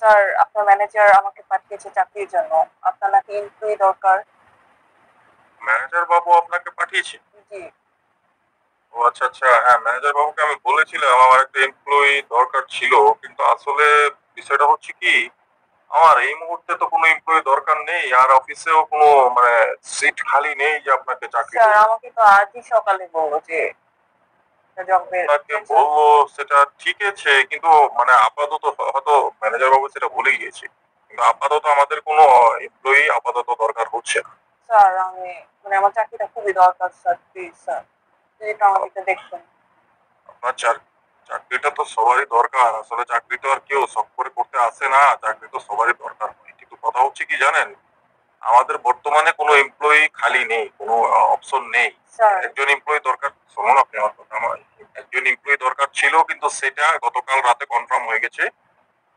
Sir, আপনার manager আমাকে পাঠিয়েছে চাকরির জন্য। আপনার নাকি এমপ্লয়ি দরকার। ম্যানেজার বাবু আপনাকে পাঠিয়েছে? জি। ও আচ্ছা আচ্ছা, হ্যাঁ ম্যানেজার বাবুকে আমি বলেছিলাম আমার একটা এমপ্লয়ি দরকার ছিল, কিন্তু আসলে বিষয়টা হচ্ছে কি, আমার এই মুহূর্তে তো কোনো এমপ্লয়ি দরকার নেই, আর অফিসেও কোনো মানে সিট খালি নেই যে আপনাকে চাকরি স্যার, দেবো। আমাকে তো আজই সকালে বললো যে জবের আপনাকে ভ্যাকেন্সি। বলবো সেটা ঠিক আছে, কিন্তু মানে আপাতত হয়তো ম্যানেজার বাবু সেটা ভুলে গিয়েছে, কিন্তু আপাতত আমাদের কোনো এমপ্লয়ি আপাতত দরকার হচ্ছে না। স্যার, আমার চাকরিটা খুবই দরকার স্যার, প্লিজ স্যার, যদি একটু আমাকে একটু দেখতেন। আপনার চাকরিটা তো সবারই দরকার, আসলে চাকরি তো আর কেউ শখ করে করতে আসে না, চাকরি তো সবারই দরকার হয়, কিন্তু কথা হচ্ছে কি জানেন, আমাদের বর্তমানে কোনো এমপ্লয়ি খালি নেই, কোনো অপশন নেই। স্যার। একজন এমপ্লয়ি দরকার, শুনুন আপনি আমার কথা, আমার একজন এমপ্লয়ি দরকার ছিল, কিন্তু সেটা গতকাল রাতে কনফার্ম হয়ে গেছে,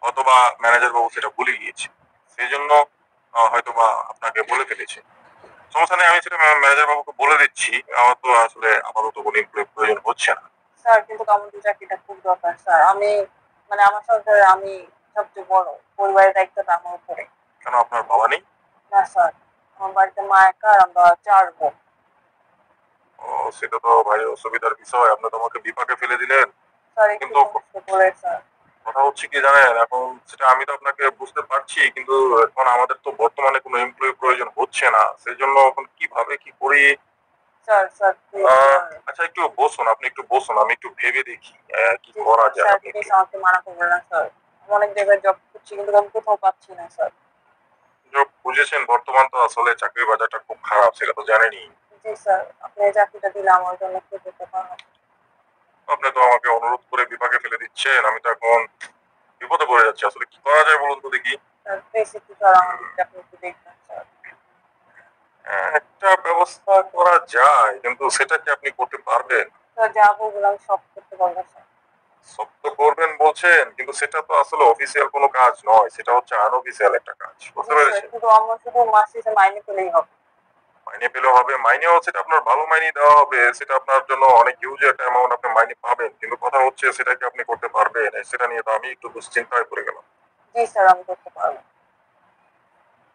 অথবা ম্যানেজার বাবু সেটা ভুলে গিয়েছে, সেই জন্য হয়তোবা আপনাকে বলে ফেলেছে। সমস্যা নেই, আমি সেটা ম্যানেজার বাবুকে বলে দিচ্ছি, আমার তো আসলে আপাতত কোনো এমপ্লয়ি প্রয়োজন হচ্ছে না। স্যার, কিন্তু আমার তো চাকরিটা খুব দরকার স্যার। আমার সংসারে আমি সবচেয়ে বড়। পরিবারের দায়িত্বটা আমার উপরে। কেন আপনার বাবা নেই? না স্যার, আমার বাড়িতে মা একা আর আমরা 4 বোন। ও, সেটা তো ভাই অসুবিধার বিষয়, আপনি তো আমাকে বিপাকে ফেলে দিলেন। স্যার, একটু কিন্তু কষ্ট করে স্যার। কথা হচ্ছে কি জানেন, এখন সেটা আমি তো আপনাকে বুঝতে পারছি, কিন্তু এখন আমাদের তো বর্তমানে কোনো এমপ্লয়ি প্রয়োজন হচ্ছে না, সেই জন্য এখন কিভাবে কি করি। Sir, sir, please sir. আচ্ছা একটু বসুন, আপনি একটু বসুন, আমি একটু ভেবে দেখি কি জি করা স্যার, যায়, স্যার আপনি একটু। প্লিজ আমাকে মানা করবেন না স্যার। আমি অনেক জায়গায় জব করছি কিন্তু আমি কোথাও পাচ্ছি না স্যার। বুঝেছেন, বর্তমান তো আসলে চাকরির বাজারটা খুব খারাপ, সেটা তো জানেনই। জি স্যার, আপনি এই চাকরিটা দিলে আমার জন্য খুব উপকার হবে। আপনি তো আমাকে অনুরোধ করে বিপাকে ফেলে দিচ্ছেন, আমি তো এখন বিপদে পড়ে যাচ্ছি, আসলে কি করা যায় বলুন তো দেখি। স্যার, প্লিজ একটু স্যার আমার দিকটা আপনি একটু দেখবেন স্যার। একটা ব্যবস্থা করা যায়, কিন্তু সেটা কি আপনি করতে পারবেন? স্যার, যা বলবেন আমি সব করতে পারবো স্যার। সব তো করবেন বলছেন, কিন্তু সেটা তো আসলে অফিসিয়াল কোনো কাজ নয়, সেটা হচ্ছে আনঅফিসিয়াল একটা কাজ, বুঝতে জি স্যার, পেরেছেন? শুধু আমার শুধু মাস শেষে মাইনে পেলেই হবে। মাইনে পেলেও হবে, মাইনেও সেটা আপনার ভালো মাইনে দেওয়া হবে, সেটা আপনার জন্য অনেক হিউজ একটা অ্যামাউন্ট আপনি মাইনে পাবেন, কিন্তু কথা হচ্ছে সেটা কি আপনি করতে পারবেন, সেটা নিয়ে তো আমি একটু দুশ্চিন্তায় পড়ে গেলাম। জি স্যার, আমি করতে পারবো।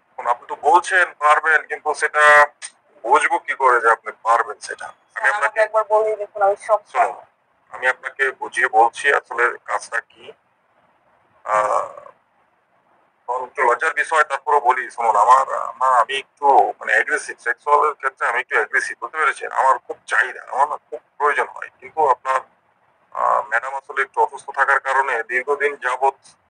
এখন আপনি তো বলছেন পারবেন, কিন্তু সেটা বুঝবো কি করে যে আপনি পারবেন সেটা? আমি স্যার, আমাকে আপনাকে, একবার বলেই দেখুন, আমি সব শুনুন, পারবো। আমি আপনাকে বুঝিয়ে বলছি আসলে কাজটা কি। আহ একটু লজ্জার বিষয়, তারপরে বলি শুনুন, আমি একটু মানে অ্যাগ্রেসিভ, সেক্সুয়ালের ক্ষেত্রে আমি একটু অ্যাগ্রেসিভ, বুঝতে পেরেছেন? আমার খুব চাহিদা, আমার না খুব প্রয়োজন হয়, কিন্তু আপনার ম্যাডাম আসলে একটু অসুস্থ থাকার কারণে দীর্ঘদিন যাবৎ